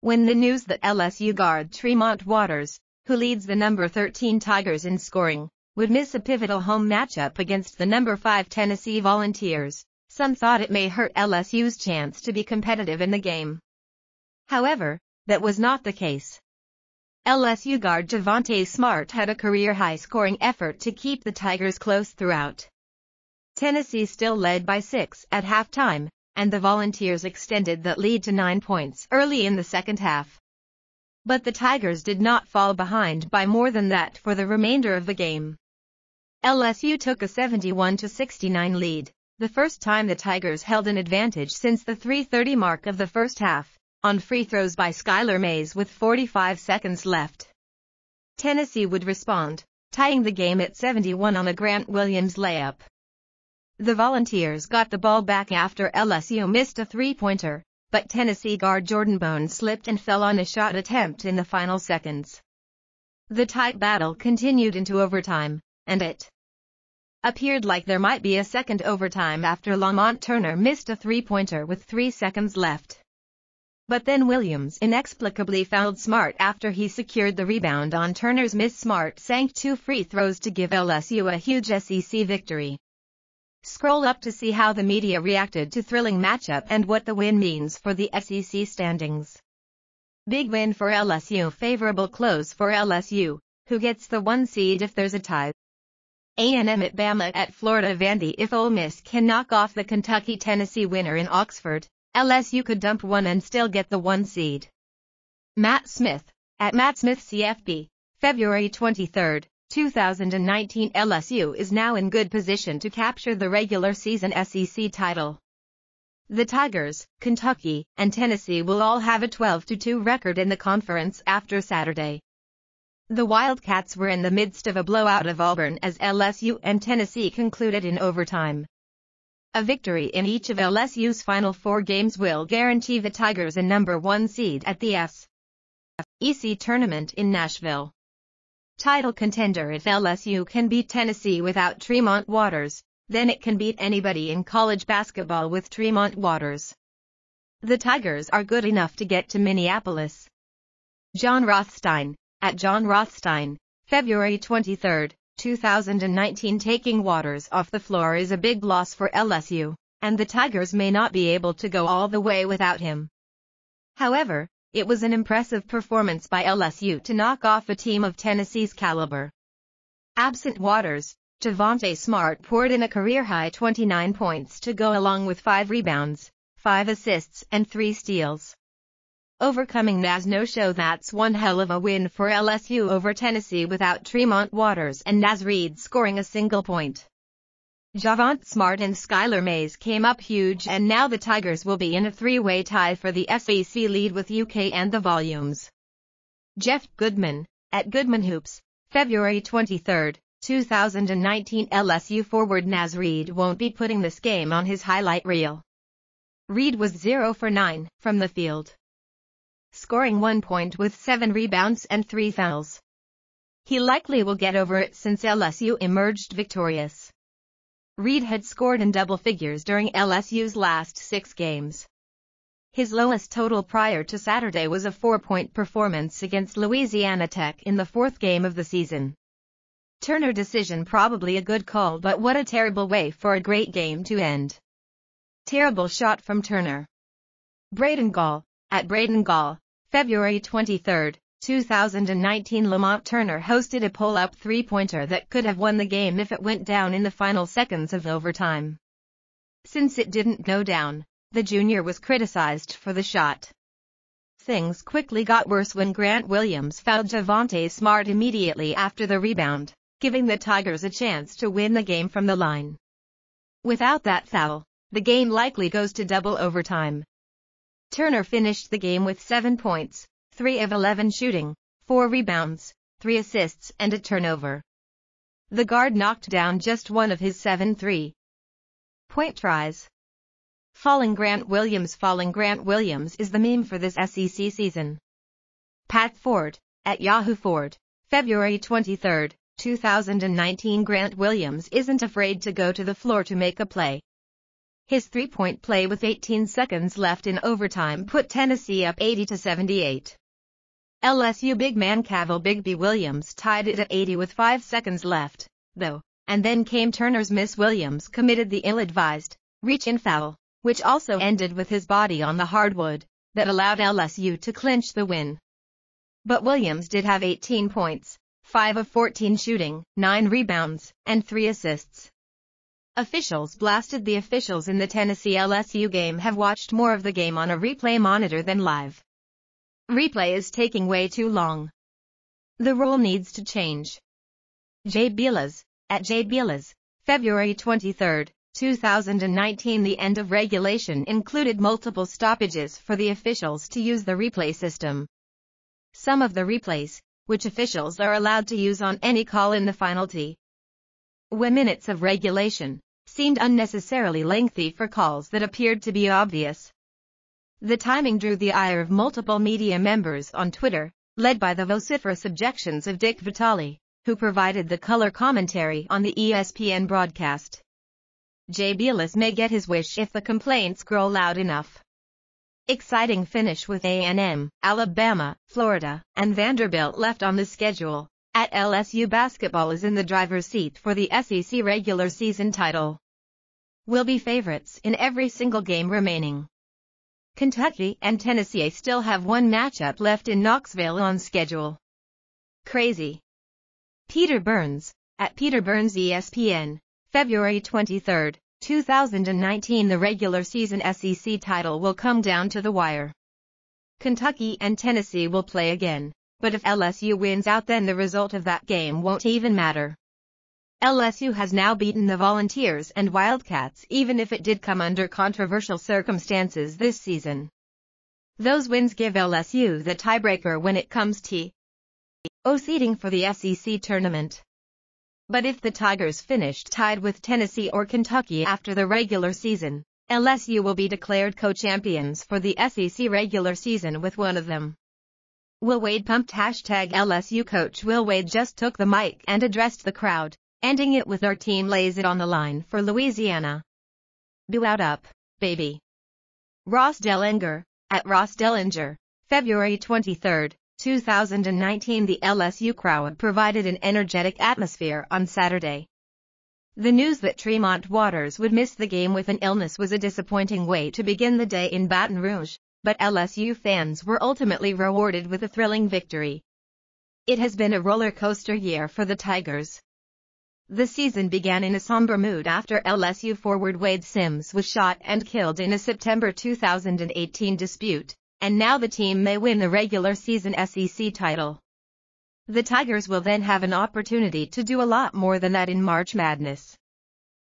when the news that LSU guard Tremont Waters, who leads the number 13 Tigers in scoring, would miss a pivotal home matchup against the number 5 Tennessee Volunteers, some thought it may hurt LSU's chance to be competitive in the game. However, that was not the case. LSU guard Javonte Smart had a career-high scoring effort to keep the Tigers close throughout. Tennessee still led by 6 at halftime, and the Volunteers extended that lead to 9 points early in the second half. But the Tigers did not fall behind by more than that for the remainder of the game. LSU took a 71-69 lead, the first time the Tigers held an advantage since the 3:30 mark of the first half, on free throws by Skylar Mays with 45 seconds left. Tennessee would respond, tying the game at 71 on a Grant Williams layup. The Volunteers got the ball back after LSU missed a three-pointer, but Tennessee guard Jordan Bone slipped and fell on a shot attempt in the final seconds. The tight battle continued into overtime, and it appeared like there might be a second overtime after Lamont Turner missed a three-pointer with 3 seconds left. But then Williams inexplicably fouled Smart after he secured the rebound on Turner's miss. Smart sank 2 free throws to give LSU a huge SEC victory. Scroll up to see how the media reacted to thrilling matchup and what the win means for the SEC standings. Big win for LSU. Favorable close for LSU, who gets the 1 seed if there's a tie. A&M at Bama at Florida. Vandy. If Ole Miss can knock off the Kentucky-Tennessee winner in Oxford, LSU could dump 1 and still get the 1 seed. Matt Smith, at Matt Smith CFB, February 23, 2019. LSU is now in good position to capture the regular season SEC title. The Tigers, Kentucky, and Tennessee will all have a 12-2 record in the conference after Saturday. The Wildcats were in the midst of a blowout of Auburn as LSU and Tennessee concluded in overtime. A victory in each of LSU's final 4 games will guarantee the Tigers a number 1 seed at the SEC tournament in Nashville. Title contender. If LSU can beat Tennessee without Tremont Waters, then it can beat anybody in college basketball with Tremont Waters. The Tigers are good enough to get to Minneapolis. John Rothstein, at John Rothstein, February 23, 2019. Taking Waters off the floor is a big loss for LSU, and the Tigers may not be able to go all the way without him. However, it was an impressive performance by LSU to knock off a team of Tennessee's caliber. Absent Waters, Javonte Smart poured in a career-high 29 points to go along with 5 rebounds, 5 assists and 3 steals. Overcoming Naz no-show. That's one hell of a win for LSU over Tennessee without Tremont Waters and Naz Reid scoring a single point. Javonte Smart and Skylar Mays came up huge, and now the Tigers will be in a 3-way tie for the SEC lead with UK and the Volumes. Jeff Goodman, at Goodman Hoops, February 23, 2019. LSU forward Naz Reid won't be putting this game on his highlight reel. Reid was 0 for 9 from the field, scoring 1 point with 7 rebounds and 3 fouls. He likely will get over it since LSU emerged victorious. Reid had scored in double figures during LSU's last 6 games. His lowest total prior to Saturday was a 4-point performance against Louisiana Tech in the 4th game of the season. Turner decision probably a good call, but what a terrible way for a great game to end. Terrible shot from Turner. Braden Gall, at Braden Gall, February 23, 2019. Lamont Turner hosted a pull-up 3-pointer that could have won the game if it went down in the final seconds of overtime. Since it didn't go down, the junior was criticized for the shot. Things quickly got worse when Grant Williams fouled Javonte Smart immediately after the rebound, giving the Tigers a chance to win the game from the line. Without that foul, the game likely goes to double overtime. Turner finished the game with 7 points, 3 of 11 shooting, 4 rebounds, 3 assists and a turnover. The guard knocked down just 1 of his 7 3-point tries. Falling Grant Williams is the meme for this SEC season. Pat Ford, at Yahoo Ford, February 23, 2019. Grant Williams isn't afraid to go to the floor to make a play. His three-point play with 18 seconds left in overtime put Tennessee up 80-78. LSU big man Big Williams tied it at 80 with 5 seconds left, though, and then came Turner's miss. Williams committed the ill-advised reach-in foul, which also ended with his body on the hardwood, that allowed LSU to clinch the win. But Williams did have 18 points, 5 of 14 shooting, 9 rebounds, and 3 assists. Officials blasted. The officials in the Tennessee-LSU game have watched more of the game on a replay monitor than live. Replay is taking way too long. The rule needs to change. Jay Bilas, at Jay Bilas, February 23, 2019. The end of regulation included multiple stoppages for the officials to use the replay system. Some of the replays, which officials are allowed to use on any call in the final minutes of regulation, seemed unnecessarily lengthy for calls that appeared to be obvious. The timing drew the ire of multiple media members on Twitter, led by the vociferous objections of Dick Vitale, who provided the color commentary on the ESPN broadcast. Jay Bilas may get his wish if the complaints grow loud enough. Exciting finish with A&M, Alabama, Florida, and Vanderbilt left on the schedule. At LSU basketball is in the driver's seat for the SEC regular season title. Will be favorites in every single game remaining. Kentucky and Tennessee still have one matchup left in Knoxville on schedule. Crazy. Peter Burns, at Peter Burns ESPN, February 23, 2019. The regular season SEC title will come down to the wire. Kentucky and Tennessee will play again, but if LSU wins out, then the result of that game won't even matter. LSU has now beaten the Volunteers and Wildcats, even if it did come under controversial circumstances this season. Those wins give LSU the tiebreaker when it comes to seeding for the SEC tournament. But if the Tigers finished tied with Tennessee or Kentucky after the regular season, LSU will be declared co-champions for the SEC regular season with one of them. Will Wade pumped. #LSU coach Will Wade just took the mic and addressed the crowd, ending it with "Our team lays it on the line for Louisiana. Boo out up, baby." Ross Dellinger, at Ross Dellinger, February 23, 2019. The LSU crowd provided an energetic atmosphere on Saturday. The news that Tremont Waters would miss the game with an illness was a disappointing way to begin the day in Baton Rouge, but LSU fans were ultimately rewarded with a thrilling victory. It has been a roller coaster year for the Tigers. The season began in a somber mood after LSU forward Wade Sims was shot and killed in a September 2018 dispute, and now the team may win the regular season SEC title. The Tigers will then have an opportunity to do a lot more than that in March Madness.